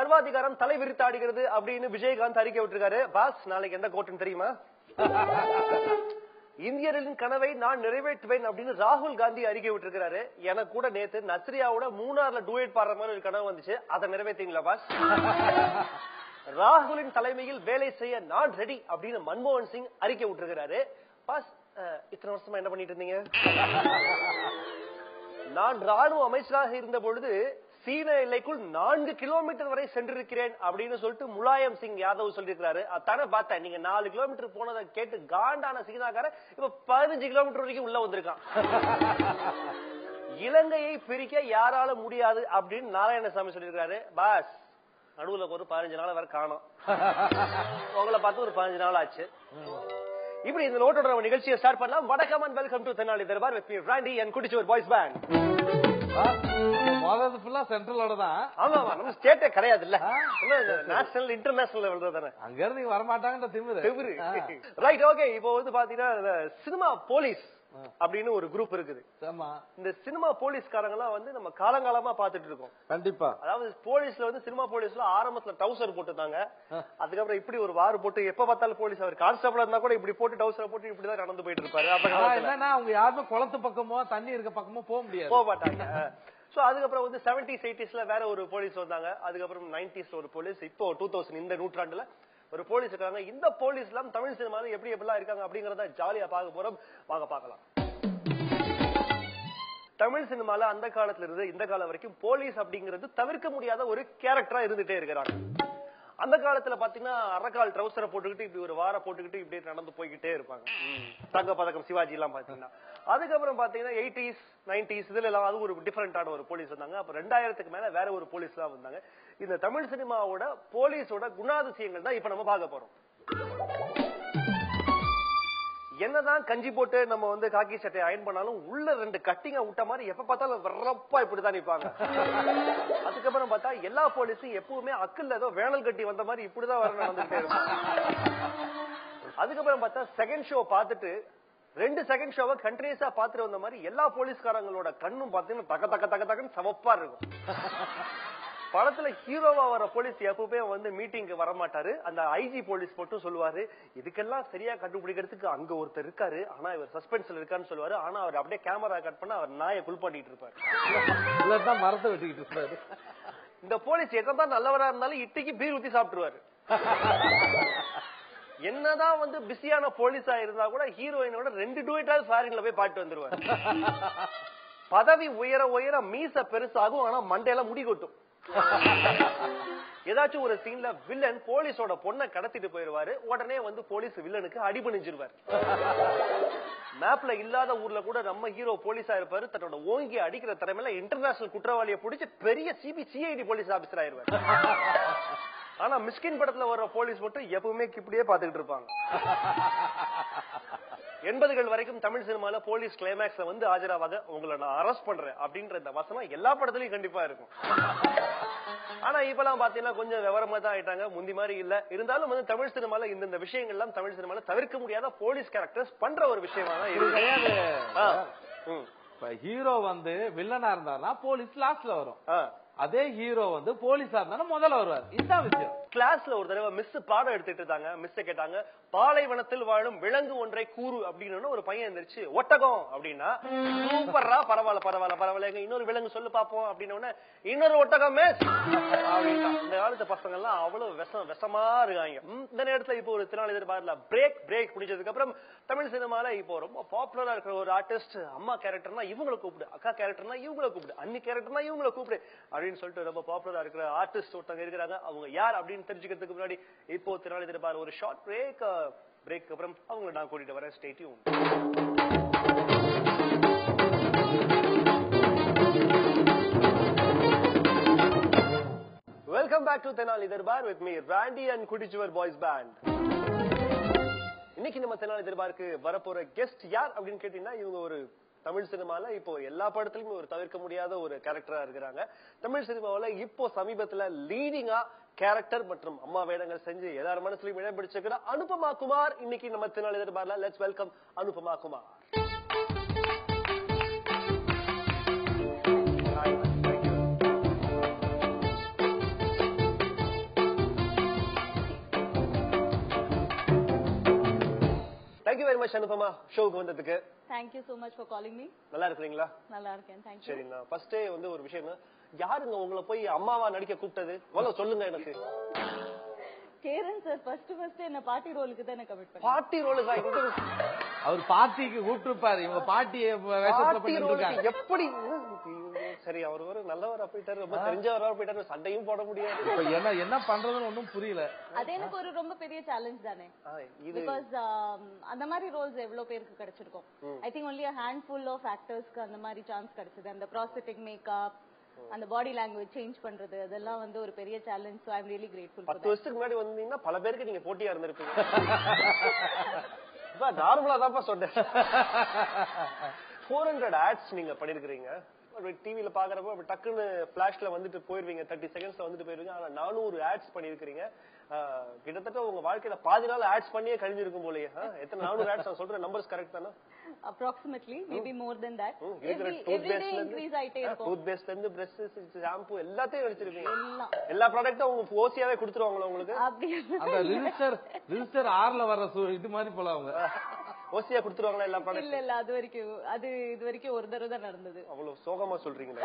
சர்வாதிகாரம் தலை விரித்தாடுகிறது அப்படின்னு விஜயகாந்த் அறிக்கை விட்டுருக்காரு. பாஸ், நாளைக்கு எந்த கோர்ட்டுன்னு தெரியுமா? இந்தியர்களின் கனவை நான் நிறைவேற்றுவேன் அப்படின்னு ராகுல் காந்தி அறிக்கை விட்டுருக்காரு. எனக்கு கூட நேத்து நஸ்ரியாவோட மூணாறுல டூயட் பாடுற மாதிரி ஒரு கனவு வந்துச்சு. அதை நிறைவேற்றீங்களா பாஸ்? ராகுலின் தலைமையில் வேலை செய்ய நான் ரெடி அப்படின்னு மன்மோகன் சிங் அறிக்கை விட்டுருக்காரு. பாஸ், இத்தனை வருஷமா என்ன பண்ணிட்டு இருந்தீங்க? நான் ராணுவ அமைச்சராக இருந்த பொழுது சீன எல்லைக்குள் 4 கிலோமீட்டர் வரை சென்றிருக்கிறேன் அப்படின்னு சொல்லிட்டு முலாயம் சிங் யாதவ் சொல்லிருக்காரு. அதானே பார்த்தேன். நீங்க 4 கிலோமீட்டர் போனதை கேட்டு காண்டான சீனாக்கார இப்ப 15 கிலோமீட்டர் வரைக்கும் உள்ள வந்திருக்கான். இலங்கையை பிரிக்க யாரால முடியாது அப்படின்னு நாராயணசாமி சொல்லிருக்காரு. பாஸ், நடுவுல ஒரு 15 நாள் வரை காணோம். உங்களை பார்த்து ஒரு 15 நாள் ஆச்சு. இப்படி இந்த நோட்டோட நம்ம நிகழ்ச்சியை ஸ்டார்ட் பண்ணலாம். வணக்கம் and welcome to Tenali Darbar with me Randy and Kudichavar boys band. முதல்ல ஃபுல்லா சென்ட்ரலோட தான். ஆமா, நம்ம ஸ்டேட்டே கிடையாது இல்ல, நேஷனல் இன்டர்நேஷனல் லெவல்ல தானே. அங்க இருந்து இங்க வரமாட்டாங்கன்ற திமிரு. Right, okay. இப்போ வந்து பாத்தீங்கன்னா சினிமா போலீஸ் அப்படின்னு ஒரு குரூப் இருக்குது. இந்த சினிமா போலீஸ்காரங்க எல்லாம் வந்து நம்ம காலங்காலமா பாத்துட்டு இருக்கோம். கண்டிப்பா. அதாவது போலீஸ்ல வந்து சினிமா போலீஸ்ல ஆரம்பத்துல டவுசர் போட்டுருந்தாங்க. அதுக்கப்புறம் இப்படி ஒரு வார் போட்டு எப்ப பார்த்தாலும் போலீஸ், அவர் கான்ஸ்டபிள் இருந்தா கூட இப்படி போட்டு டவுசரை போட்டு இப்படிதான் நடந்து போயிட்டு இருப்பாரு. என்னன்னா அவங்க யாருமே குளத்து பக்கமோ தண்ணி இருக்க பக்கமோ போக முடியாது, போக மாட்டாங்க. சோ அதுக்கப்புறம் வந்து 70s 80sல வேற ஒரு போலீஸ் வந்தாங்க. அதுக்கப்புறம் 90s ஒரு போலீஸ், இப்போ 2000 இந்த நூற்றாண்டுல ஒரு போலீஸ் இருக்காங்க. இந்த போலீஸ் எல்லாம் தமிழ் சினிமால எப்படி எப்படிலாம் இருக்காங்க அப்படிங்கறத ஜாலியா பார்க்க போறோம். வாங்க பார்க்கலாம். தமிழ் சினிமால அந்த காலத்துல இருந்து இந்த காலம் வரைக்கும் போலீஸ் அப்படிங்கிறது தவிர்க்க முடியாத ஒரு கேரக்டரா இருந்துட்டே இருக்கிறாங்க. அந்த காலத்துல பாத்தீங்கன்னா அரைக்கால் ட்ரௌசரை போட்டுக்கிட்டு இப்படி ஒரு வார போட்டுக்கிட்டு இப்படி நடந்து போய்கிட்டே இருப்பாங்க. தங்க பதக்கம் சிவாஜி எல்லாம் பாத்தீங்கன்னா. அதுக்கப்புறம் பாத்தீங்கன்னா 80s 90s இதுல எல்லாம் அது ஒரு டிஃபரெண்டான ஒரு போலீஸ் வந்தாங்க. அப்ப 2000க்கு மேல வேற ஒரு போலீஸ் எல்லாம் வந்தாங்க. இந்த தமிழ் சினிமாவோட போலீஸோட குணாதிசயங்கள் தான் இப்ப நம்ம பார்க்க போறோம். என்னதான் கஞ்சி போட்டு நம்ம வந்து காக்கி சட்டை அயன் பண்ணாலும் உள்ள 2 கட்டிங்க விட்ட மாதிரி எப்ப பார்த்தாலும் வரப்பா இப்படிதான் நிப்பாங்க. அதுக்கப்புறம் பார்த்தா எல்லா போலீஸும் எப்பவுமே அக்குல ஏதோ வேனல் கட்டி வந்த மாதிரி இப்படிதான் வர நடந்துட்டே இருக்கும். அதுக்கப்புறம் பார்த்தா செகண்ட் ஷோ பார்த்துட்டு 2 செகண்ட் ஷோவை கண்டினியூஸா பாத்துட்டு வந்த மாதிரி எல்லா போலீஸ்காரங்களோட கண்ணும் பாத்தீங்கன்னா தக்க தக்க தக்க தக்கன்னு சவப்பா இருக்கும். படத்துல ஹீரோவா வர போலீஸ் எப்பவுமே வந்து மீட்டிங்க்கு வர மாட்டாரு. அந்த ஐஜி போலீஸ் மட்டும் சொல்லுவாரு, இதுக்கெல்லாம் சரியா கண்டுபிடிக்கிறதுக்கு அங்க ஒருத்தர் இருக்காரு, ஆனா இவர் சஸ்பென்ஸ்ல இருக்கான்னு சொல்லுவாரு. ஆனா அவர் அப்படியே கேமரா கட் பண்ண அவர் நாயை குளிப்பாட்டிட்டு இருப்பாரு, மரத்தை வெட்டிக்கிட்டு இருப்பாரு. இந்த போலீஸ் என்னதான் நல்லவரா இருந்தாலும் இட்டிக்கு பீர் ஊத்தி சாப்பிட்டுருவாரு. என்னதான் வந்து பிஸியான போலீஸா இருந்தா கூட ஹீரோயினோட 2 டூயட்டாவது ஃபாரின்ல போய் பாட்டு வந்துருவாரு. பதவி உயர உயர மீச பெருசாகும், ஆனா மண்டையில முடி கொட்டும். ஏதாச்சும் ஒரு சீன்ல வில்லன் போலீஸோட பொண்ணை கடத்திட்டு போயிருவாரு. உடனே வந்து போலீஸ் வில்லனுக்கு அடிபணிஞ்சிருவாரு. மேப்ல இல்லாத ஊர்ல கூட நம்ம ஹீரோ போலீஸா இருப்பாரு. தன்னோட ஓங்கி அடிக்கிற திறமையில இன்டர்நேஷனல் குற்றவாளியை பிடிச்சி பெரிய சிஐடி போலீஸ் ஆபீசர் ஆயிருவாரு. ஆனா மிஸ்கின் படத்துல வர்ற போலீஸ் மட்டும் எப்பவுமே இப்படியே பாத்துக்கிட்டு இருப்பாங்க. 80கள் வரைக்கும் தமிழ் சினிமால போலீஸ் கிளைமேக்ஸ்ல வந்து ஆஜராவாக உங்களை நான் அரெஸ்ட் பண்றேன் அப்படின்ற இந்த வசனம் எல்லா படத்துலயும் கண்டிப்பா இருக்கும். ஆனா இப்பெல்லாம் பாத்தீங்கன்னா கொஞ்சம் விவரமா தான் ஆயிட்டாங்க, முந்தி மாதிரி இல்ல. இருந்தாலும் வந்து தமிழ் சினிமால இந்த விஷயங்கள் எல்லாம் தமிழ் சினிமால தவிர்க்க முடியாத போலீஸ் கேரக்டர்ஸ் பண்ற ஒரு விஷயமா தான் இருக்கு. ஹீரோ வந்து வில்லனா இருந்தாருன்னா போலீஸ் லாஸ்ட்ல வரும். அதே ஹீரோ வந்து போலீஸா இருந்தாலும் முதல்ல வருவார். இதுதான் விஷயம். கிளாஸ்ல ஒரு தடவை மிஸ் பாடம் எடுத்துட்டு இருந்தாங்க. மிஸ் கேட்டாங்க, பாலைவனத்தில் வாழும் விலங்கு ஒன்றை கூறு அப்படின்னு. ஒரு பையன் எந்திரிச்சு ஒட்டகம் அப்படின்னா, சூப்பரா, பரவாயில்ல பரவாயில்ல பரவாயில்ல, இன்னொரு விலங்கு சொல்லு பாப்போம் அப்படின்னு. இன்னொரு ஒட்டகம் மிஸ் அப்படின்னா. இந்த காலத்து பசங்க எல்லாம் அவ்வளவு விஷமா இருக்காங்க. இந்த நேரத்துல இப்போ ஒரு திருநாள் எதிர்பார்ல பிரேக் முடிச்சதுக்கு அப்புறம் தமிழ் சினிமால இப்போ ரொம்ப பாப்புலரா இருக்கிற ஒரு ஆர்டிஸ்ட், அம்மா கேரக்டர்னா இவங்களை கூப்பிடு, அக்கா கேரக்டர்னா இவங்களை கூப்பிடு, அன்னி கேரக்டர்னா இவங்களை கூப்பிடு அப்படின்னு சொல்லிட்டு ரொம்ப பாப்புலரா இருக்கிற ஆர்டிஸ்ட் ஒருத்தங்க இருக்கிறாங்க. அவங்க யார் அப்படின்னு தெரிஞ்சுக்கிறதுக்கு முன்னாடி இப்போ திருநாள் எதிர்பார்ல ஒரு ஷார்ட் பிரேக் அப்புறம் அவங்களை நான் கூட்டிட்டு வரேன். Stay tune. Welcome back to Tenali Darbar with me Randy and Kudichuvar boys band. இன்னைக்கு நம்ம தெனாலி தர்பாருக்கு வரப்போற கெஸ்ட் யார் அப்படின்னு கேட்டீங்கன்னா, இவங்க ஒரு தமிழ் சினிமால இப்போ எல்லா படத்துலயுமே ஒரு தவிர்க்க முடியாத ஒரு கேரக்டரா இருக்கிறாங்க. தமிழ் சினிமாவில இப்போ சமீபத்துல லீடிங்கா கேரக்டர் மற்றும் அம்மா வேடங்கள் செஞ்சு எல்லார் மனசுலயும் இடம் பிடிச்சிருக்கிற அனுபமா குமார் இன்னைக்கு நம்ம தெனாலி தர்பார்ல. Let's welcome Anupama Kumar. Very much Anupama ஷோக்கு வந்ததுக்கு. Thank you so much for calling me. நல்லா இருக்கீங்களா? நல்லா இருக்கேன். Thank you. சரிங்க. ஃபர்ஸ்ட் வந்து ஒரு விஷயம், யாருங்க உங்களை போய் அம்மாவா நடிக்க கூப்பிட்டது? முதல்ல சொல்லுங்க எனக்கு. சேரன் சார் ஃபர்ஸ்ட் என்ன பாட்டி ரோலுக்கு தான் கமிட் பண்ணாரு. பாட்டி ரோலுக்கு அவர் பாட்டிக்கு கூப்பிட்டுருப்பாரு, இவங்க பாட்டியை வேஷத்துல பண்ணிட்டு இருக்காங்க. எப்படி? சரி, அவர் ஒரு நல்லவரா போயிட்டாரு, ரொம்ப தெரிஞ்சவரா போயிட்டாரு, சண்டையும் போட முடியாது. என்ன பண்றதுன்னு ஒன்னும் புரியல. அது எனக்கு ஒரு ரொம்ப பெரிய சேலஞ்ச் தானே. பிகாஸ் அந்த மாதிரி ரோல்ஸ் எவ்வளவு பேருக்கு கிடைச்சிருக்கும். I think only a handful of actorsக்கு அந்த மாதிரி சான்ஸ் கிடைச்சது. அந்த ப்ராஸ்தெட்டிக் மேக்கப், அந்த பாடி லாங்குவேஜ் சேஞ்ச் பண்றது, அதெல்லாம் வந்து ஒரு பெரிய challenge. So I am really grateful. 10 வருஷத்துக்கு முன்னாடி வந்தீங்கன்னா பல பேருக்கு நீங்க போட்டியா இருந்திருப்பீங்க. நார்மலா தான் சொன்னேன். 400 ஆட்ஸ் நீங்க பண்ணிருக்கீங்க. டிவில பாக்குறப்ப டக்குன்னு பிளாஷ்ல வந்துட்டு போயிருவீங்க, 30 செகண்ட்ஸ்ல வந்துட்டு போயிருவீங்க. ஆனா 400 ஆட்ஸ் பண்ணிருக்கீங்க. கிட்டத்தட்ட உங்க வாழ்க்கையில பாதி நாள் ஆட்ஸ் பண்ணியே கழிஞ்சிருக்கும் போலயே. எத்தனை 400 ஆட்ஸ்? நான் சொல்ற நம்பர்ஸ் கரெக்ட் தானா? approximately maybe more than that. every day increase ஆயிட்டே இருக்கும். டூத் பேஸ்ட்ல இருந்து பிரஷ், ஷாம்பு எல்லாத்தையும் வெச்சிருக்கீங்க. எல்லா ப்ராடக்ட்டும் உங்களுக்கு ஓசியாவே கொடுத்துருவாங்களா உங்களுக்கு? அப்படியே அந்த ரிஜிஸ்டர் 6ல வர இது மாதிரி போல அவங்க ஓசியா கொடுத்துருவாங்களா எல்லா ப்ராடக்ட்? இல்ல அது இது வரைக்கும் ஒரு தடவை தான் நடந்தது. அவ்வளவு சோகமா சொல்றீங்களா?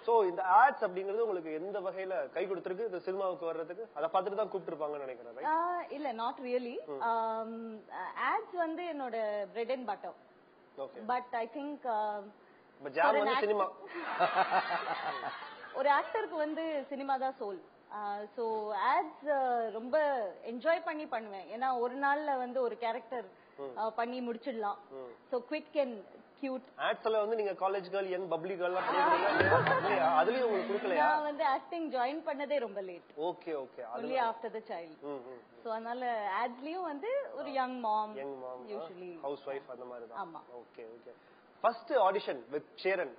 சோ இந்த ஆட்ஸ் அப்படிங்கிறது உங்களுக்கு எந்த வகையில கை கொடுத்திருக்கு இந்த சினிமாவுக்கு வர்றதுக்கு? அத பார்த்துட்டு தான் கூப்பிட்டுருப்பாங்கன்னு நினைக்கிறேன். இல்ல, நாட் ரியலி. ஆட்ஸ் வந்து என்னோட bread and butter. Okay. But I think jam வந்து சினிமா. ஒரு ஆக்டருக்கு வந்து சினிமா தான் சோல். சோ ஆட்ஸ் ரொம்ப என்ஜாய் பண்ணி பண்ணுவேன். ஏன்னா ஒரு நாள்ல வந்து ஒரு கேரக்டர் பண்ணி முடிச்சிடலாம். So quick and cute. ஆட்ஸ்ல வந்து நீங்க காலேஜ் கேர்ள், யங் பப்ளி கேர்ள்லாம் பண்ணிருக்கீங்க. அதுலயும் உங்களுக்கு கொடுக்கலையா? நான் வந்து ஆக்டிங் ஜாயின் பண்ணதே ரொம்ப late. Okay okay. only after the child. So அதனால ஆட்ஸ்லயும் வந்து ஒரு யங் மாம் யூசுவலி ஹவுஸ் வைஃப் அந்த மாதிரி தான். ஆமா. Okay okay. First audition with Cheran,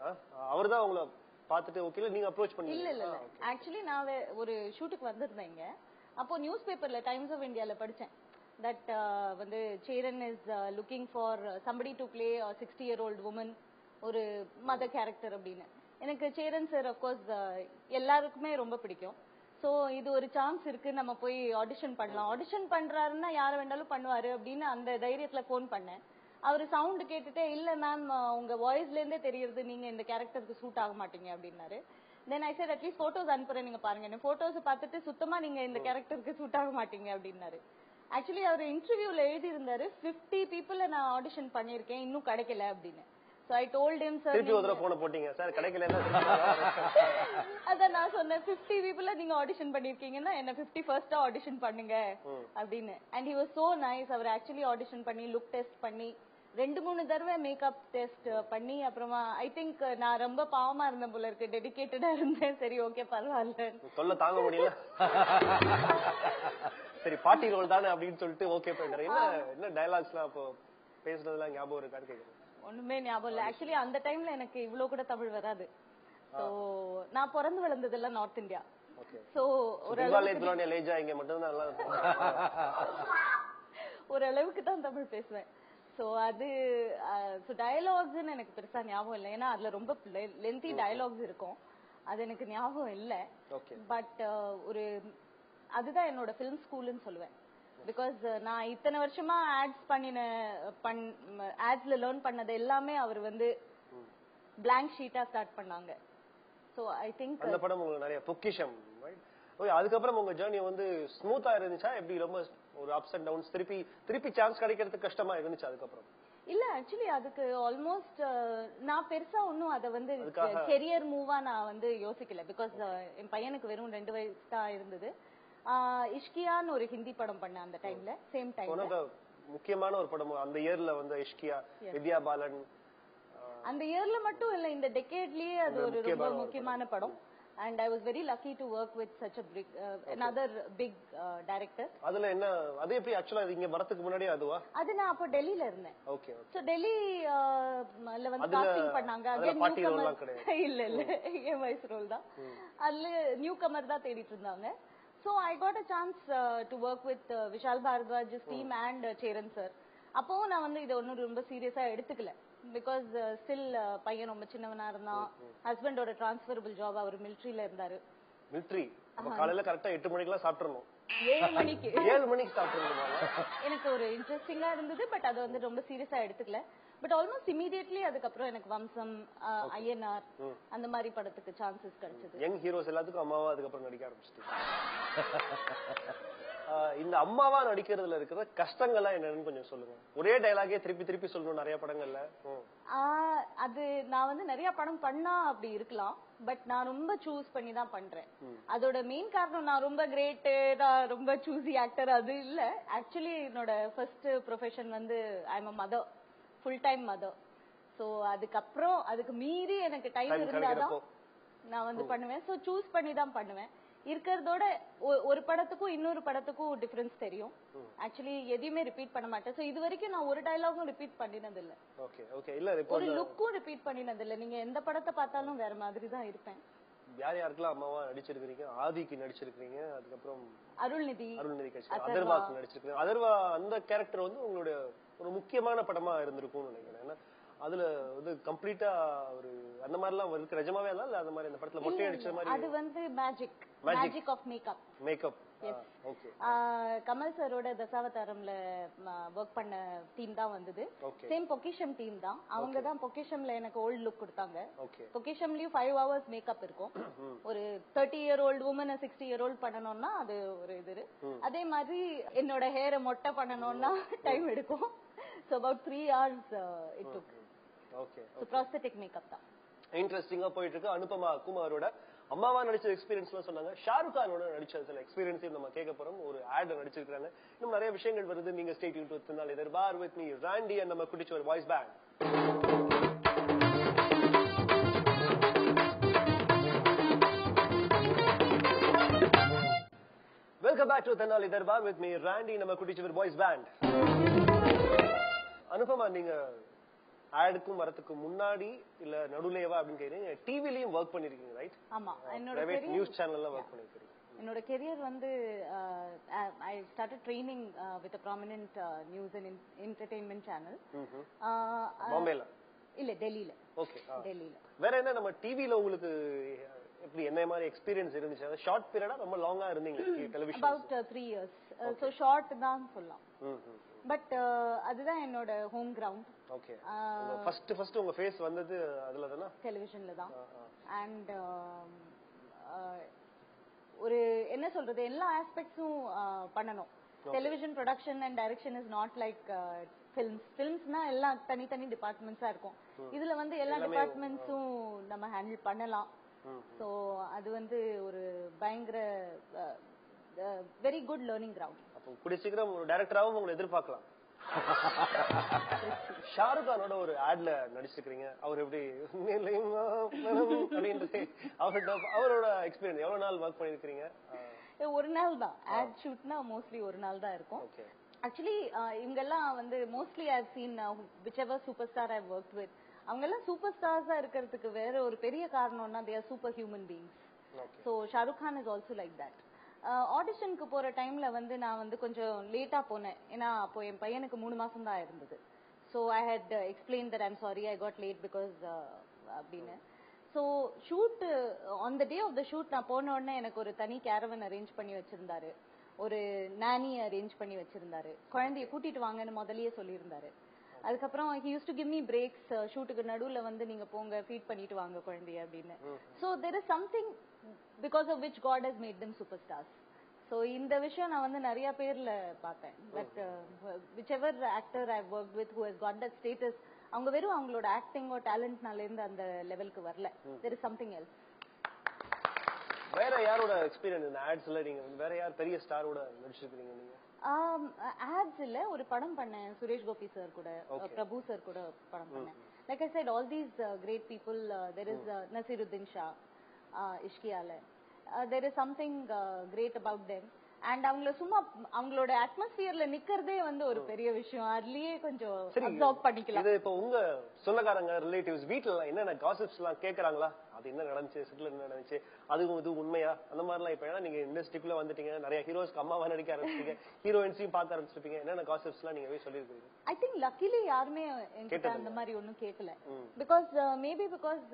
அவர்தான் உங்களை பார்த்துட்டு ஓகேல நீங்க அப்ரோச் பண்ணீங்க? இல்ல ஆக்சுவலி நான் ஒரு ஷூட்டுக்கு வந்திருந்தேங்க. அப்போ நியூஸ் பேப்பர்ல டைம்ஸ் ஆஃப் இந்தியால படிச்சேன் that வந்து Cheran is looking for somebody to play a 60-year-old woman, ஒரு மதர் கேரக்டர் அப்படின்னு. எனக்கு சேரன் சார் ஆஃப் கோர்ஸ் எல்லாருக்குமே ரொம்ப பிடிக்கும். சோ இது ஒரு சான்ஸ் இருக்கு, நம்ம போய் ஆடிஷன் பண்ணலாம். ஆடிஷன் பண்றாருன்னா யார வேண்டாலும் பண்ணுவாரு அப்படின்னு அந்த தைரியத்துல போன் பண்ணேன். அவரு சவுண்ட் கேட்டுட்டே, இல்ல மேம் உங்க வாய்ஸ்ல இருந்தே தெரியுது நீங்க இந்த கேரக்டருக்கு சூட் ஆக மாட்டீங்க அப்படின்னாரு. தென் ஐ said அட்லீஸ்ட் போட்டோஸ் அனுப்புறேன், நீங்க பாருங்க. போட்டோஸ் பார்த்துட்டு சுத்தமா நீங்க இந்த கேரக்டருக்கு சூட் ஆக மாட்டீங்க அப்படின்னாரு. ஆக்சுவலி அவர் இன்டர்வியூல எழுதி இருந்தாரு 50 பீப்புள நான் ஆடிஷன் பண்ணிருக்கேன், இன்னும் கிடைக்கல அப்படின்னு. So I told him sir, திருப்பி ஒருதடவை போன் போட்டீங்க சார், கிடைக்கலன்னா அத நான் சொன்னேன் 50 பீப்புள நீங்க ஆடிஷன் பண்ணிருக்கீங்கன்னா என்ன 51st ஆடிஷன் பண்ணுங்க அப்படின்னு. And he was so nice. அவர் ஆக்சுவலி ஆடிஷன் பண்ணி லுக் டெஸ்ட் பண்ணி 2-3 தடவை மேக்கப் டெஸ்ட் பண்ணி அப்புறமா ஐ திங்க் நான் ரொம்ப பாவமா இருந்தேன் போல இருக்கு, டெடிகேட்டடா இருந்தேன். சரி ஓகே பரவாயில்ல, சொல்ல தாங்க முடியல. சரி பாட்டி ரோல் தானே அப்படின்னு சொல்லிட்டு ஓகே பண்ணிடுறேன். என்ன டயலாக்ஸ்லாம் அப்போ பேசுறதுலாம் ஞாபகம் இருக்கான்னு கேக்குறேன். ஒண்ணுமே ஞாபகம் இல்ல. ஆக்சுவலி அந்த டைம்ல எனக்கு இவ்வளவு கூட தமிழ் வராது. சோ நான் பிறந்து வளர்ந்ததெல்லாம் நார்த் இந்தியா. சோ ஒரு அளவுக்கு தான் தமிழ் பேசுவேன். சோ அது டயலாக்ஸ் எனக்கு பெருசா ஞாபகம் இல்லை. ஏன்னா அதுல ரொம்ப லென்த்தி டயலாக்ஸ் இருக்கும், அது எனக்கு ஞாபகம் இல்ல. பட் ஒரு அதுதான் என்னோட பிலிம் ஸ்கூல்னு சொல்லுவேன். பிகாஸ் நான் இத்தனை வருஷமா ஆட்ஸ்ல லேர்ன் பண்ணது எல்லாமே அவர் வந்து பிளாங்க் ஷீட்டா ஸ்டார்ட் பண்ணாங்க. சோ ஐ திங்க் அந்த படம் உங்களுக்கு நிறைய பொக்கிஷம். அதுக்கப்புறம் உங்க ஜர்னி வந்து ஸ்மூத்தா இருந்துச்சா எப்படி? ரொம்ப ஒரு அப்ஸ் அண்ட் டவுன்ஸ், திருப்பி சான்ஸ் கிடைக்கிறதுக்கு கஷ்டமா இருந்துச்சு அதுக்கப்புறம்? இல்ல ஆக்சுவலி அதுக்கு ஆல்மோஸ்ட் நான் பெருசா ஒன்னும் அத வந்து கெரியர் மூவா நான் வந்து யோசிக்கல. பிகாஸ் என் பையனுக்கு வெறும் 2 வயசு தான் இருந்தது. இஷ்கியான்னு ஒரு ஹிந்தி படம் பண்ண அந்த டைம்ல, சேம் டைம்ல முக்கியமான ஒரு படம் அந்த இயர்ல வந்து இஷ்கியா, வித்யா பாலன். அந்த இயர்ல மட்டும் இல்ல, இந்த டெக்கேட்லயே அது ஒரு ரொம்ப முக்கியமான படம். And I was very lucky to work with such a big another big director. அதுல என்ன அது எப்படி ஆக்சுவலா இங்க வரதுக்கு முன்னாடி அதுவா? அது நான் அப்ப டெல்லில இருந்தேன். ஓகே. சோ டெல்லில வந்து காஸ்டிங் பண்ணாங்க. அகைன் பாட்டி ரோல்லாம் கிடையாது. இல்ல என் வாய்ஸ் ரோல் தான். அதுல நியூ கமர் தான் தேடிட்டு இருந்தாங்க. So I got a chance to work with Vishal Bharadwaj's team and Cheran sir. அப்போ நான் வந்து இத ஒன்னும் ரொம்ப சீரியஸா எடுத்துக்கல. பிகாஸ் ஸ்டில் பையன் ரொம்ப சின்னவனா இருந்தான். ஹஸ்பண்டோட டிரான்ஸ்ஃபரபிள் ஜாப், அவர் மிலிட்டரியில இருந்தாரு. மிலிட்டரி காலையில கரெக்டா 8 மணிக்கெல்லாம் சாப்பிட்டுறணும். 7 மணிக்கு 7 மணிக்கு சாப்பிட்டுருந்தோமா? எனக்கு ஒரு இன்ட்ரெஸ்டிங்கா இருந்தது. பட் அதை வந்து ரொம்ப சீரியஸா எடுத்துக்கல. பட் ஆல்மோஸ்ட் இமீடியட்லி அதுக்கப்புறம் எனக்கு வம்சம், ஐஎன்ஆர் அந்த மாதிரி படத்துக்கு சான்சஸ் கிடைச்சது. யங் ஹீரோஸ் எல்லாத்துக்கும் அம்மாவா அதுக்கப்புறம் நடிக்க ஆரம்பிச்சிட்டீங்க. இந்த அம்மாவா நடிக்கிறதுல இருக்கிற கஷ்டங்கள்லாம் என்னன்னு கொஞ்சம் சொல்லுங்க. ஒரே டயலாகே திருப்பி திருப்பி சொல்லணும் நிறைய படங்கள்ல. அது நான் வந்து நிறைய படம் பண்ணா அப்படி இருக்கலாம். பட் நான் ரொம்ப சூஸ் பண்ணி தான் பண்றேன். அதோட மெயின் காரணம் நான் ரொம்ப கிரேட், நான் ரொம்ப சூசி ஆக்டர் அது இல்ல. ஆக்சுவலி என்னோட ஃபர்ஸ்ட் ப்ரொஃபஷன் வந்து I am mother, full time mother. So அதுக்கப்புறம் அதுக்கு மீறி எனக்கு டைம் இருந்தாதான் நான் வந்து பண்ணுவேன். சோ சூஸ் பண்ணி தான் பண்ணுவேன். இருக்கிறதோட ஒரு படத்துக்கும் இன்னொரு படத்துக்கும் டிஃபரன்ஸ் தெரியும். ஆக்சுவலி எதையுமே ரிப்பீட் பண்ண மாட்டேன். சோ இது வரைக்கும் நான் ஒரு டயலாகும் ரிப்பீட் பண்ணினது இல்ல. Okay okay. இல்ல ஒரு லுக்கும் ரிப்பீட் பண்ணினது இல்ல. நீங்க எந்த படத்தை பார்த்தாலும் வேற மாதிரி தான் இருப்பேன். யார் யாருக்கெல்லாம் அம்மாவா நடிச்சிருக்கீங்க? ஆதிக்கு நடிச்சிருக்கீங்க, அதுக்கப்புறம் அருள்நிதி அதர்வாக்கு நடிச்சிருக்கீங்க. அதர்வா அந்த கேரக்டர் வந்து உங்களுடைய ஒரு முக்கியமான படமா இருந்திருக்கும்னு நினைக்கிறேன். ஏன்னா அதுல வந்து கம்ப்ளீட்டா ஒரு அந்த மாதிரி எல்லாம் இருக்கு. நிஜமாவே இல்ல அந்த மாதிரி அந்த படத்துல மொட்டை அடிச்ச மாதிரி. அது வந்து magic of makeup. Okay. Kamal சரோட தசாவதாரம்ல வர்க் பண்ண டீம் தான் வந்தது. சேம் பொக்கிஷம் டீம் தான். அவங்க தான் பொக்கிஷம்ல எனக்கு ஓல்ட் லுக் கொடுத்தாங்க. பொக்கிஷம்லயும் 5 hours மேக்கப் இருக்கும். ஒரு 30-year-old woman 60-year-old பண்ணணும்னா அது ஒரு இது. அதே மாதிரி என்னோட ஹேரை மொட்டை பண்ணணும்னா டைம் எடுக்கும். So about 3 hours it took. Okay. So prosthetic makeup தான். இன்ட்ரெஸ்டிங்கா போயிட்டு இருக்கு. அனுபமா குமாரோட அம்மாவா நடிச்ச எக்ஸ்பீரியன்ஸ்லாம் சொன்னாங்க. ஷாருக் கானோட நடிச்ச சில எக்ஸ்பீரியன்ஸையும் நம்ம கேட்க போறோம். ஒரு ஆட் நடிச்சிருக்காங்க. இன்னும் நிறைய விஷயங்கள் வருது. நீங்க ஸ்டே டியூன் டு திருநாள் இதர்பார் வித் மீ ராண்டி அண்ட் நம்ம குட்டிச்சு ஒரு voice band. Welcome back to திருநாள் இதர்பார் வித் மீ ராண்டி நம்ம குட்டிச்சு ஒரு வாய்ஸ் பேண்ட். அனுபமா, நீங்க ஆடுக்கும் வரதுக்கு முன்னாடி இல்ல நடுவுலவா அப்படின்னு கேக்குறீங்க. டிவிலயும் வர்க் பண்ணிருக்கீங்க ரைட்? ஆமா. என்னோட பிரைவேட் நியூஸ் சேனல்ல வர்க் பண்ணிருக்கீங்க. என்னோட கெரியர் வந்து I started training with a prominent news and entertainment channel. பாம்பேல இல்ல டெல்லியில. ஓகே. டெல்லியில. வேற என்ன நம்ம டிவில உங்களுக்கு எப்படி என்ன மாதிரி எக்ஸ்பீரியன்ஸ் இருந்துச்சு? ஷார்ட் பீரியடா ரொம்ப லாங்கா இருந்தீங்க television? About 3 years. So short தான் சொல்லலாம். பட் அதுதான் என்னோட ஹோம் கிரவுண்ட். ஓகே. ஃபர்ஸ்ட் உங்க ஃபேஸ் வந்தது அதுல தானா? டெலிவிஷன்ல தான். அண்ட் ஒரு என்ன சொல்றது, எல்லா ஆஸ்பெக்ட்ஸும் பண்ணணும். Television production and direction is not like ஃபிலிம்ஸ்னா எல்லாம் தனித்தனி டிபார்ட்மெண்ட்ஸா இருக்கும். இதுல வந்து எல்லா டிபார்ட்மெண்ட்ஸும் நம்ம ஹேண்டில் பண்ணலாம். சோ அது வந்து ஒரு பயங்கர வெரி குட் லேர்னிங் கிரவுண்ட். அப்போ கூடிய சீக்கிரம் ஒரு டைரக்டராவும் உங்களை எதிர்பார்க்கலாம். ஷாருக் கானோட ஒரு ஆட்ல நடிச்சிருக்கீங்க. அவர் எப்படி அவரோட எக்ஸ்பீரியன்ஸ் எவ்வளவு நாள் ஒர்க் பண்ணிருக்கீங்க? ஒரு நாள் தான். ஆட் ஷூட்னா மோஸ்ட்லி ஒரு நாள் தான் இருக்கும். ஆக்சுவலி இவங்கெல்லாம் வந்து mostly I have seen whichever superstar I've worked with, அவங்க எல்லாம் சூப்பர் ஸ்டார்ஸா இருக்கிறதுக்கு வேற ஒரு பெரிய காரணம்னா they are super human beings. So Shahrukh Khan is also like that. ஆடிஷனுக்கு போற டைம்ல வந்து நான் வந்து கொஞ்சம் லேட்டா போனேன். ஏன்னா அப்போ என் பையனுக்கு 3 மாசம் தான் இருந்தது. So I had explained that I'm sorry I got late because அப்படின்னு. So shoot on the day of the shoot நான் போன உடனே எனக்கு ஒரு தனி கேரவன் அரேஞ்ச் பண்ணி வச்சிருந்தாரு. ஒரு நானி அரேஞ்ச் பண்ணி வச்சிருந்தாரு. குழந்தைய கூட்டிட்டு வாங்கன்னு முதல்லயே சொல்லியிருந்தாரு. அதுக்கப்புறம் he used to give me breaks. ஷூட்டுக்கு நடுவுல வந்து நீங்க போங்க ஃபீட் பண்ணிட்டு வாங்க குழந்தைய அப்படின்னு. So there is something because of which God has made them superstars. So இந்த விஷயம் நான் வந்து நிறைய பேர்ல பார்த்தேன். That whichever actor I've worked with who has got that status, அவங்க வெறும் அவங்களோட ஆக்டிங்கோ டேலண்ட்னால இருந்து அந்த லெவலுக்கு வரல. There is something else. வேற யாரோட எக்ஸ்பீரியன்ஸ் இந்த ஆட்ஸ்ல நீங்க வேற யார் பெரிய ஸ்டாரோட நடிச்சிருக்கீங்க நீங்க? ஆட்ஸ் இல்ல, ஒரு படம் பண்ணேன் சுரேஷ் கோபி சார் கூட, பிரபு சார் கூட படம் பண்ணேன். Like I said all these great people, there is Nasiruddin Shah, Ishqiale, there is something great about them. And அவங்கள சும்மா அவங்களோட அட்மாஸ்பியர்ல நிக்கிறதே வந்து ஒரு பெரிய விஷயம். அதுலயே கொஞ்சம் அப்சார்ப் பண்ணிக்கலாம். இது இப்போ உங்க சொந்தக்காரங்க ரிலேட்டிவ்ஸ் வீட்ல என்னென்ன காசிப்ஸ் எல்லாம் கேக்குறாங்களா? அது என்ன நடந்துச்சு, செட்டில் என்ன நடந்துச்சு, அதுவும் இது உண்மையா, அந்த மாதிரி எல்லாம்? இப்ப ஏன்னா நீங்க இண்டஸ்ட்ரிக்குள்ள வந்துட்டீங்க, நிறைய ஹீரோஸ்க்கு அம்மாவா நடிக்க ஆரம்பிச்சிட்டீங்க, ஹீரோயின்ஸையும் பார்க்க ஆரம்பிச்சிருப்பீங்க. என்னென்ன காசிப்ஸ் எல்லாம் நீங்க சொல்லிருக்கீங்க? ஐ திங்க் லக்கிலி யாருமே என்கிட்ட அந்த மாதிரி ஒன்னும் கேட்கல. பிகாஸ் மேபி பிகாஸ்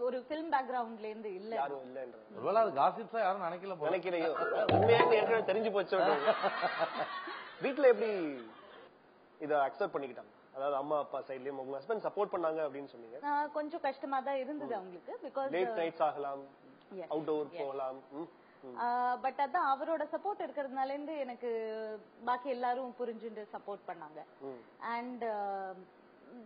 ஒரு ஃபிலிம் பேக்ரவுண்ட்ல இருந்து இல்ல. யாரும் இல்லன்றது. ஒருவேளை அது காசிப்ஸா யாரும் நினைக்கலையோ? உண்மையாக ஏற்கனவே தெரிஞ்சு போச்சு. வீட்டுல எப்படி இத அக்செப்ட் பண்ணிக்கிட்டாங்க? அதாவது அம்மா அப்பா சைடுலயும் உங்க ஹஸ்பண்ட் சப்போர்ட் பண்ணாங்க அப்படின்னு சொன்னீங்க. கொஞ்சம் கஷ்டமா தான் இருந்தது அவங்களுக்கு. பிகாஸ் லேட் நைட்ஸ் ஆகலாம், அவுட்டோர் போகலாம். பட் அதான் அவரோட சப்போர்ட் இருக்கிறதுனால இருந்து எனக்கு பாக்கி எல்லாரும் புரிஞ்சுட்டு சப்போர்ட் பண்ணாங்க. And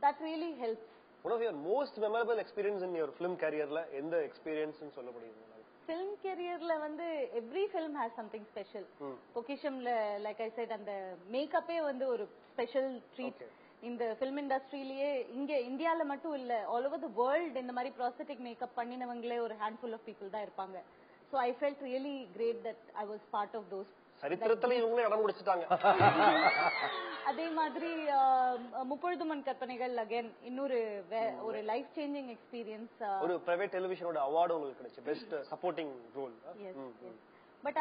that really helps. One of your most memorable experience in your film careerல எந்த எக்ஸ்பீரியன்ஸ்னு சொல்ல முடியுமா? ஃபிலிம் கெரியர்ல வந்து every film has something special. பொக்கிஷம்ல லைக் ஐ செட் அந்த மேக்கப்பே வந்து ஒரு ஸ்பெஷல் ட்ரீட். இந்த ஃபிலிம் இண்டஸ்ட்ரியிலேயே இங்க இந்தியால மட்டும் இல்ல, ஆல் ஓவர் தி வேர்ல்ட் இந்த மாதிரி ப்ராஸ்தட்டிக் மேக்கப் பண்ணினவங்களே ஒரு ஹேண்ட்ஃபுல் ஆஃப் பீப்புள் தான் இருப்பாங்க. So I felt really great that I was part of those. சரித்திரத்துல இவங்களே இடம் முடிச்சிட்டாங்க. அதே மாதிரி முப்பொழுதுமன் கற்பனைகள் அகைன் இன்னொரு ஒரு லைஃப் சேஞ்சிங் எக்ஸ்பீரியன்ஸ். ஒரு பிரைவேட் டெலிவிஷனோட அவார்டு உங்களுக்கு கிடைச்சு பெஸ்ட் சப்போர்ட்டிங் ரோல். பட்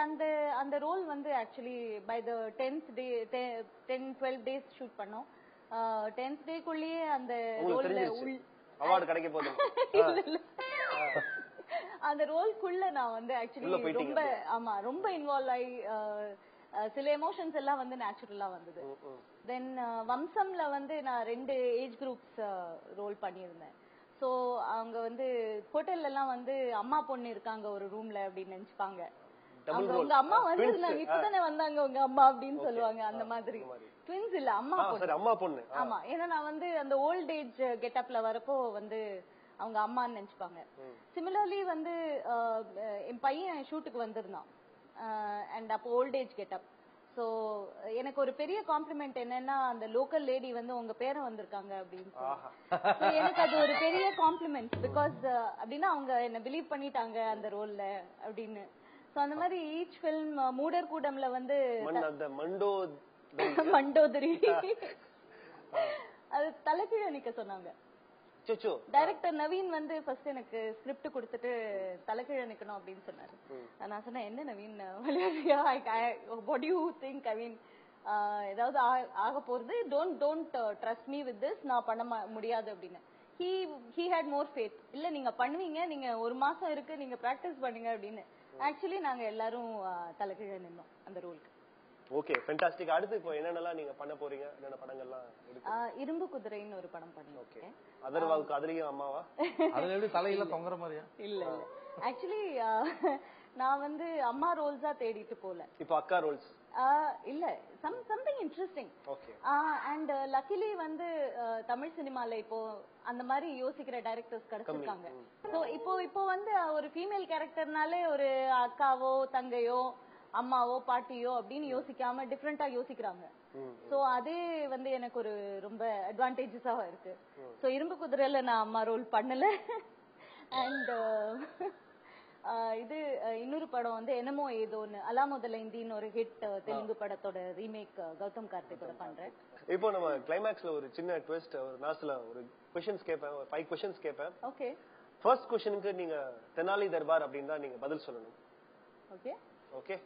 அந்த ரோல் வந்து actually by the 10th day 10-12 days shoot பண்ணோம். 10th டேக்குள்ளேயே அந்த ரோல்ல அவார்டு கிடைக்க போகுது. அந்த ரோல்குள்ள நான் வந்து ஆக்சுவலி ரொம்ப இன்வால்வ் ஆகி சில எமோஷன்ஸ் எல்லாம் வந்து நேச்சுரலா வந்தது. தென் வம்சம்ல வந்து நான் 2 ஏஜ் குரூப்ஸ் ரோல் பண்ணியிருந்தேன். சோ அவங்க வந்து ஹோட்டல்ல எல்லாம் வந்து அம்மா பொண்ணு இருக்காங்க ஒரு ரூம்ல அப்படின்னு நினைச்சுப்பாங்க. உங்க அம்மா வந்து இப்பதானே வந்தாங்க உங்க அம்மா அப்படின்னு சொல்லுவாங்க. அந்த மாதிரி ட்வின்ஸ் இல்ல, அம்மா பொண்ணு. ஆமா, ஏன்னா நான் வந்து அந்த ஓல்ட் ஏஜ் கெட்டப்ல வரப்போ வந்து அவங்க அம்மான்னு நினைச்சுப்பாங்க. சிமிலர்லி வந்து என் பையன் ஷூட்டுக்கு வந்திருந்தான். அண்ட் அப்போ ஓல்ட் ஏஜ் கெட்டப். சோ எனக்கு ஒரு பெரிய காம்ப்ளிமெண்ட் என்னன்னா அந்த லோக்கல் லேடி வந்து உங்க பேரன் வந்திருக்காங்க அப்படின்னு சொல்லி எனக்கு அது ஒரு பெரிய காம்ப்ளிமெண்ட். பிகாஸ் அப்படின்னா அவங்க என்ன பிலீவ் பண்ணிட்டாங்க அந்த ரோல்ல அப்படின்னு. சோ அந்த மாதிரி ஈச் ஃபில்ம் மூடர் கூடம்ல வந்து மண்டோதரி அது தலைகீழ நிக்க சொன்னாங்க. டைரக்டர் நவீன் வந்து ஃபர்ஸ்ட் எனக்கு ஸ்கிரிப்ட் கொடுத்துட்டு தலைகீழ நிக்கணும் அப்படின்னு சொன்னாரு. நான் சொன்னேன் என்ன நவீன் வாட் யூ திங்க்? ஐ மீன் ஏதாவது ஆக போறது, don't trust me with this, நான் பண்ண முடியாது அப்படின்னு. he had more faith. இல்ல நீங்க பண்ணுவீங்க, நீங்க 1 மாசம் இருக்கு, நீங்க பிராக்டிஸ் பண்ணுங்க அப்படின்னு. ஆக்சுவலி நாங்க எல்லாரும் தலைகீழ நின்னோம் அந்த ரோலுக்கு. Okay, fantastic. அடுத்து இப்போ என்னென்னலாம் நீங்க பண்ண போறீங்க? என்னென்ன படங்கள்லாம் இருக்கு? இரும்பு குதிரைன்னு ஒரு படம் பண்ணிருக்கேன். அதர்வாவுக்கு அதுலயும் அம்மாவா? அதுல எப்படி தலையில தொங்குற மாதிரியா? இல்ல ஆக்சுவலி நான் வந்து அம்மா ரோல்ஸா தேடிட்டு போல. இப்போ அக்கா ரோல்ஸ் இல்ல, something interesting. அண்ட் லக்கிலி வந்து தமிழ் சினிமால இப்போ அந்த மாதிரி யோசிக்கிற டைரக்டர்ஸ் கிடைச்சிருக்காங்க. சோ இப்போ வந்து ஒரு ஃபீமேல் கேரக்டர்னாலே ஒரு அக்காவோ தங்கையோ அம்மாவோ பாட்டியோ அப்படின்னு யோசிக்காம டிஃபரெண்டா யோசிக்கிறாங்க. சோ அதே வந்து எனக்கு ஒரு ரொம்ப அட்வான்டேஜஸா இருக்கு. சோ இரும்பு குதிரையில நான் அம்மா ரோல் பண்ணல. அண்ட் இது இன்னொரு படம் வந்து என்னமோ ஏதோன்னு அலா முதல்ல இந்தின்னு ஒரு ஹிட் தெலுங்கு படத்தோட ரீமேக் கௌதம் கார்த்திகோட பண்றேன். இப்போ நம்ம கிளைமேக்ஸ்ல ஒரு சின்ன ட்விஸ்ட், ஒரு நாஸ்ல ஒரு क्वेश्चंस கேட்பேன், 5 क्वेश्चंस கேட்பேன். ஓகே. ஃபர்ஸ்ட் क्वेश्चनக்கு நீங்க தெனாலி தர்பார் அப்படினா நீங்க பதில் சொல்லணும். ஓகே. ஓகே.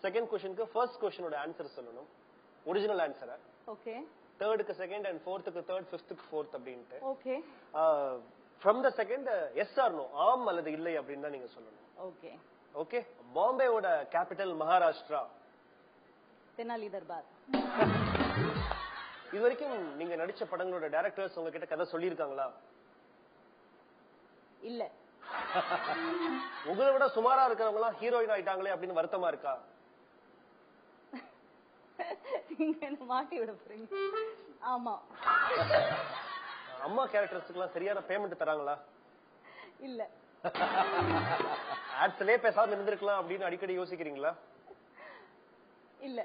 செகண்ட் क्वेश्चनக்கு ஃபர்ஸ்ட் क्वेश्चनோட ஆன்சர் சொல்லணும், ஒரிஜினல் ஆன்சரை. ஓகே. தேர்டுக்கு செகண்ட் அண்ட் ஃபோர்த்துக்கு தேர்ட், ஃபிஃப்த்துக்கு ஃபோர்த் அப்படினு. Okay. From the second yes or no, ஆம் அல்லது இல்லை அப்படின்னு தான் நீங்க சொல்லணும். ஓகே. ஓகே. பாம்பேவோட கேபிட்டல் மகாராஷ்டிரா. தெனாலி தர்பார். இது வரைக்கும் நீங்க நடிச்ச படங்களோட டைரக்டர்ஸ் உங்ககிட்ட கதை சொல்லியிருக்காங்களா? இல்ல. உங்களை விட சுமாரா இருக்கிறவங்க எல்லாம் ஹீரோயின் ஆயிட்டாங்களே அப்படின்னு வருத்தமா இருக்கா? நீங்க என்ன மாட்டி விட போறீங்க? ஆமா. அம்மா கேரக்டர்ஸ்க்கு எல்லாம் சரியான பேமெண்ட் தராங்களா? இல்ல. ஆட்ஸ்லயே பேசாம இருந்திருக்கலாம் அப்படின்னு அடிக்கடி யோசிக்கிறீங்களா? இல்ல.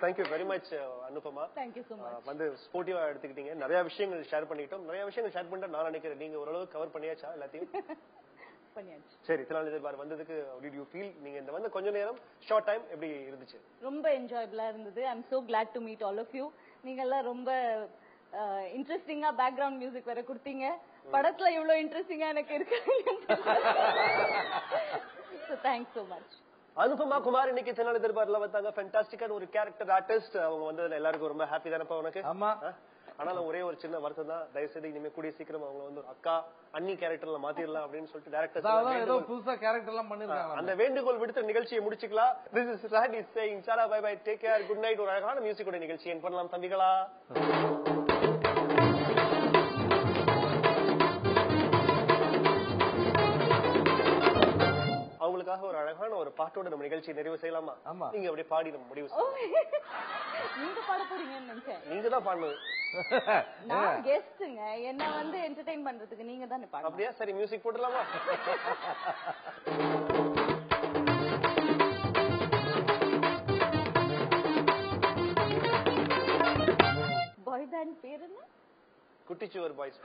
Thank you very much Anupama. Thank you so much. வந்து ஸ்போர்ட்டிவா எடுத்துக்கிட்டீங்க, நிறைய விஷயங்கள் ஷேர் பண்ணிட்டோம். நிறைய விஷயங்கள் ஷேர் பண்ணிட்டு நான் நினைக்கிறேன் நீங்க ஓரளவு கவர் பண்ணியாச்சா எல்லாத்தையும்? பண்ணியாச்சு. சரி, தெனாலி தர்பார் வந்ததுக்கு how did you feel? நீங்க இந்த வந்து கொஞ்ச நேரம் ஷார்ட் டைம் எப்படி இருந்துச்சு? ரொம்ப என்ஜாயபிளா இருந்தது. I am so glad to meet all of you. நீங்க எல்லாம் ரொம்ப இன்ட்ரெஸ்டிங்கா பேக்ரவுண்ட் மியூசிக் வேற கொடுத்தீங்க. படத்துல இவ்வளவு இன்ட்ரெஸ்டிங்கா எனக்கு இருக்கு. So thanks so much. Anupama Kumar இன்னைக்கு தெனாலி தர்பார்ல வந்தாங்க. ஃபேண்டாஸ்டிக்கான ஒரு கேரக்டர் ஆர்டிஸ்ட். அவங்க வந்ததுல எல்லாருக்கும் ரொம்ப ஹாப்பி தானப்பா உனக்கு? ஆமா. ஆனாலும் ஒரே ஒரு சின்ன வருத்தம் தான், தயவு செய்து இனிமே கூடிய சீக்கிரம் அவங்க வந்து ஒரு அக்கா அண்ணி கேரக்டர்ல மாத்திரலாம் அப்படின்னு சொல்லிட்டு ஏதோ டைரக்டர் புதுசா கேரக்டர் எல்லாம் பண்ணிருக்காங்க. அந்த வேண்டுகோள் விடுத்த நிகழ்ச்சியை முடிச்சுக்கலாம். This is Randy saying tata bye bye, take care, good night. ஒரு அழகான மியூசிக்கோட நிகழ்ச்சி என் பண்ணலாம் தம்பிகளா. அவங்களுக்காக ஒரு அழகான ஒரு பாட்டோட நம்ம நிகழ்ச்சியை நிறைவு செய்யலாமா? நீங்க அப்படியே பாடி நம்ம முடிவு செய்யலாம். நீங்க பாட போறீங்கன்னு நினைச்சேன். நீங்க தான் பாடணும். நான் கெஸ்ட்ங்க, என்ன வந்து என்டர்டெயின் பண்றதுக்கு நீங்க தான் பாடணும். அப்படியே சரி, மியூசிக் போட்டுலாமா? பாய் பேண்ட் பேர் என்ன? குட்டிச்சுவர் பாய்ஸ்.